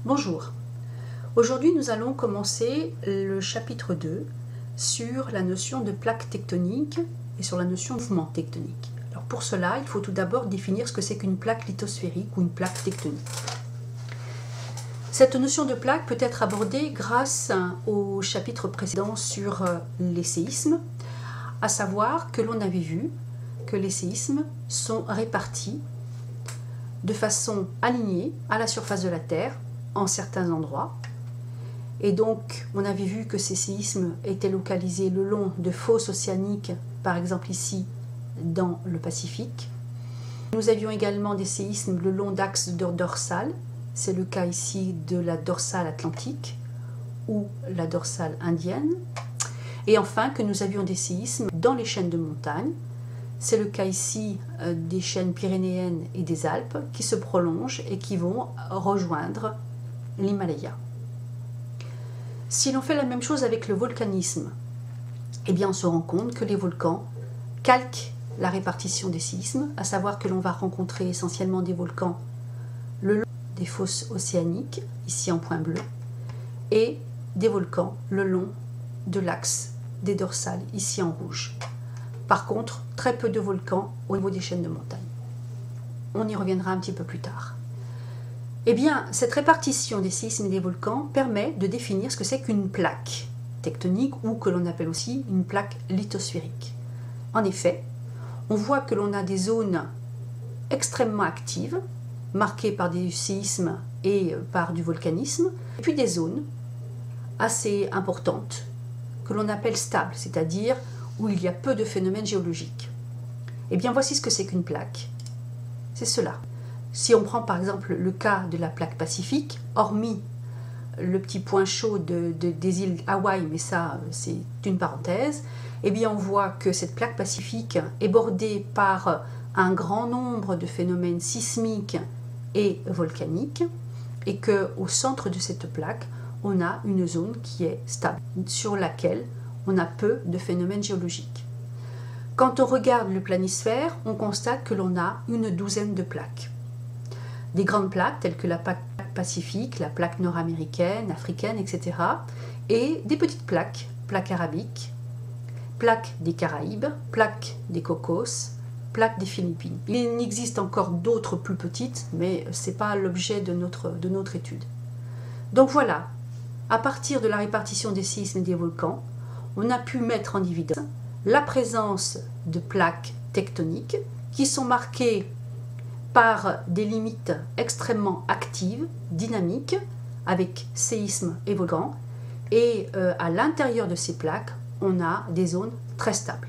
Bonjour, aujourd'hui nous allons commencer le chapitre 2 sur la notion de plaque tectonique et sur la notion de mouvement tectonique. Alors pour cela, il faut tout d'abord définir ce que c'est qu'une plaque lithosphérique ou une plaque tectonique. Cette notion de plaque peut être abordée grâce au chapitre précédent sur les séismes, à savoir que l'on avait vu que les séismes sont répartis de façon alignée à la surface de la Terre en certains endroits. Et donc, on avait vu que ces séismes étaient localisés le long de fosses océaniques, par exemple ici dans le Pacifique. Nous avions également des séismes le long d'axes dorsales. C'est le cas ici de la dorsale atlantique ou la dorsale indienne. Et enfin, que nous avions des séismes dans les chaînes de montagnes. C'est le cas ici des chaînes pyrénéennes et des Alpes qui se prolongent et qui vont rejoindre l'Himalaya. Si l'on fait la même chose avec le volcanisme, eh bien on se rend compte que les volcans calquent la répartition des séismes, à savoir que l'on va rencontrer essentiellement des volcans le long des fosses océaniques, ici en point bleu, et des volcans le long de l'axe des dorsales, ici en rouge. Par contre, très peu de volcans au niveau des chaînes de montagnes. On y reviendra un petit peu plus tard. Eh bien, cette répartition des séismes et des volcans permet de définir ce que c'est qu'une plaque tectonique ou que l'on appelle aussi une plaque lithosphérique. En effet, on voit que l'on a des zones extrêmement actives, marquées par des séismes et par du volcanisme, et puis des zones assez importantes que l'on appelle stables, c'est-à-dire où il y a peu de phénomènes géologiques. Eh bien, voici ce que c'est qu'une plaque. C'est cela. Si on prend par exemple le cas de la plaque pacifique, hormis le petit point chaud des îles Hawaï, mais ça c'est une parenthèse, eh bien on voit que cette plaque pacifique est bordée par un grand nombre de phénomènes sismiques et volcaniques, et qu'au centre de cette plaque, on a une zone qui est stable, sur laquelle on a peu de phénomènes géologiques. Quand on regarde le planisphère, on constate que l'on a une douzaine de plaques. Des grandes plaques telles que la plaque pacifique, la plaque nord-américaine, africaine, etc. Et des petites plaques, plaques arabiques, plaques des Caraïbes, plaques des Cocos, plaques des Philippines. Il existe encore d'autres plus petites, mais ce n'est pas l'objet de notre étude. Donc voilà, à partir de la répartition des séismes et des volcans, on a pu mettre en évidence la présence de plaques tectoniques qui sont marquées par des limites extrêmement actives, dynamiques, avec séismes et volcans. Et à l'intérieur de ces plaques, on a des zones très stables.